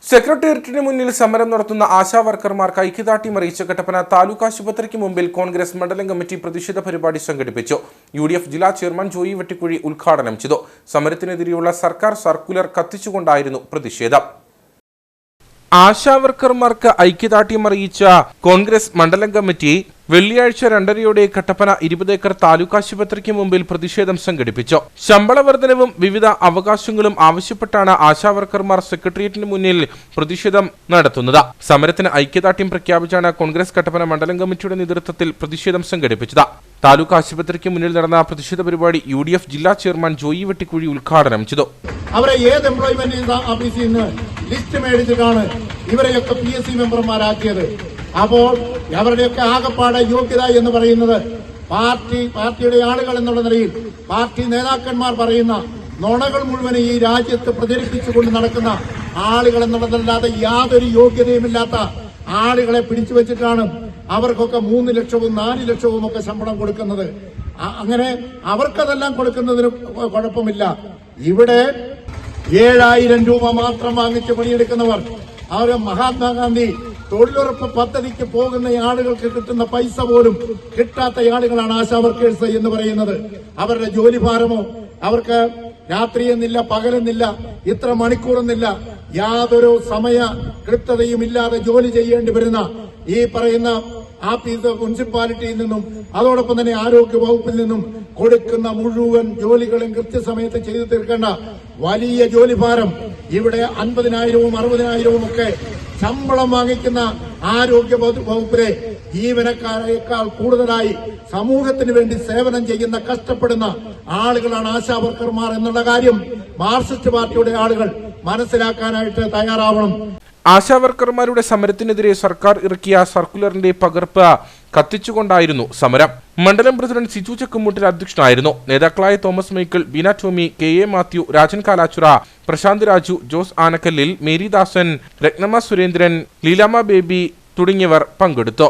സെക്രട്ടേറിയറ്റിന് മുന്നിൽ സമരം നടത്തുന്ന ആശാവർക്കർമാർക്ക് ഐക്യദാർഢ്യം അറിയിച്ച കട്ടപ്പന താലൂക്ക് ആശുപത്രിക്ക് മുമ്പിൽ കോൺഗ്രസ് മണ്ഡലം കമ്മിറ്റി പ്രതിഷേധ പരിപാടി സംഘടിപ്പിച്ചു. UDF ജില്ലാ ചെയർമാൻ ജോയി വെട്ടിക്കുഴി ഉദ്ഘാടനം ചെയ്തു. സമരത്തിനെതിരെയുള്ള സർക്കാർ സർക്കുലർ കത്തിച്ചുകൊണ്ടായിരുന്നു പ്രതിഷേധം. ആശാവർക്കർമാർക്ക് ഐക്യദാർഢ്യം അറിയിച്ച കോൺഗ്രസ് മണ്ഡലം കമ്മിറ്റി വെള്ളിയാഴ്ച 2:30 കട്ടപ്പന 20 ഏക്കർ താലൂക്ക് ആശുപത്രിക്ക് മുമ്പിൽ പ്രതിഷേധം സംഘടിപ്പിച്ചു. ശമ്പള വർധനവും വിവിധ അവകാശങ്ങളും ആവശ്യപ്പെട്ടാണ് ആശാവർക്കർമാർ സെക്രട്ടേറിയറ്റിന് മുന്നിൽ പ്രതിഷേധം നടത്തുന്നത്. സമരത്തിന് ഐക്യദാർഢ്യം പ്രഖ്യാപിച്ചാണ് കോൺഗ്രസ് കട്ടപ്പന മണ്ഡലം കമ്മിറ്റിയുടെ നേതൃത്വത്തിൽ പ്രതിഷേധം സംഘടിപ്പിച്ചത്. താലൂക്ക് ആശുപത്രിക്ക് മുന്നിൽ നടന്ന പ്രതിഷേധ പരിപാടി UDF ജില്ലാ ചെയർമാൻ ജോയി വെട്ടിക്കുഴി ഉദ്ഘാടനം ചെയ്തു. അവരെ ഏത് എംപ്ലോയ്മെന്റ് ഓഫീസിൽ നിന്ന് ലിസ്റ്റ് മേടിച്ചിട്ടാണ് ഇവരെയൊക്കെ PSC മെമ്പർമാരാക്കിയത്. അപ്പോൾ അവരുടെയൊക്കെ ആകപ്പാടെ യോഗ്യത എന്ന് പറയുന്നത് പാർട്ടിയുടെ ആളുകൾ എന്നുള്ള നിലയിൽ പാർട്ടി നേതാക്കന്മാർ പറയുന്ന നുണകൾ മുഴുവൻ ഈ രാജ്യത്ത് പ്രചരിപ്പിച്ചുകൊണ്ട് നടക്കുന്ന ആളുകൾ എന്നുള്ളതല്ലാതെ യാതൊരു യോഗ്യതയുമില്ലാത്ത ആളുകളെ പിടിച്ചു വെച്ചിട്ടാണ് അവർക്കൊക്കെ 3 ലക്ഷവും 4 ലക്ഷവും ഒക്കെ ശമ്പളം കൊടുക്കുന്നത്. അങ്ങനെ അവർക്കതെല്ലാം കൊടുക്കുന്നതിന് കുഴപ്പമില്ല. ഇവിടെ 7,000 രൂപ മാത്രം വാങ്ങിച്ച് പണിയെടുക്കുന്നവർ, അവർ മഹാത്മാഗാന്ധി തൊഴിലുറപ്പ് പദ്ധതിക്ക് പോകുന്ന ആളുകൾക്ക് കിട്ടുന്ന പൈസ പോലും കിട്ടാത്ത ആളുകളാണ് ആശാ വർക്കേഴ്സ് എന്ന് പറയുന്നത്. അവരുടെ ജോലി ഭാരമോ, അവർക്ക് രാത്രിയെന്നില്ല പകലെന്നില്ല ഇത്ര മണിക്കൂറെന്നില്ല യാതൊരു സമയ കൃത്യതയും ഇല്ലാതെ ജോലി ചെയ്യേണ്ടി വരുന്ന ഈ പറയുന്ന ആഫീസ് മുനിസിപ്പാലിറ്റിയിൽ നിന്നും അതോടൊപ്പം തന്നെ ആരോഗ്യ വകുപ്പിൽ നിന്നും കൊടുക്കുന്ന മുഴുവൻ ജോലികളും കൃത്യസമയത്ത് ചെയ്തു തീർക്കേണ്ട വലിയ ജോലിഭാരം ഇവിടെ 50,000-വും 60,000-വും ഒക്കെ ശമ്പളം വാങ്ങിക്കുന്ന ആരോഗ്യ വകുപ്പിലെ ജീവനക്കാരേക്കാൾ കൂടുതലായി സമൂഹത്തിന് വേണ്ടി സേവനം ചെയ്യുന്ന കഷ്ടപ്പെടുന്ന ആളുകളാണ് ആശാവർക്കർമാർ എന്നുള്ള കാര്യം മാർക്സിസ്റ്റ് പാർട്ടിയുടെ ആളുകൾ മനസ്സിലാക്കാനായിട്ട് തയ്യാറാവണം. ആശാവർക്കർമാരുടെ സമരത്തിനെതിരെ സർക്കാർ ഇറക്കിയ സർക്കുലറിന്റെ പകർപ്പ് കത്തിച്ചുകൊണ്ടായിരുന്നു സമരം. മണ്ഡലം പ്രസിഡന്റ് സിജു ചക്കുമുട്ടിൽ അധ്യക്ഷനായിരുന്നു. നേതാക്കളായ Thomas Michael, Beena Tomy, KA Mathew, Rajan Kalachura, Prashanth Raju, Jose Anakkallil, Marydasan, Rathnamma Surendran, Leelamma Baby തുടങ്ങിയവർ പങ്കെടുത്തു.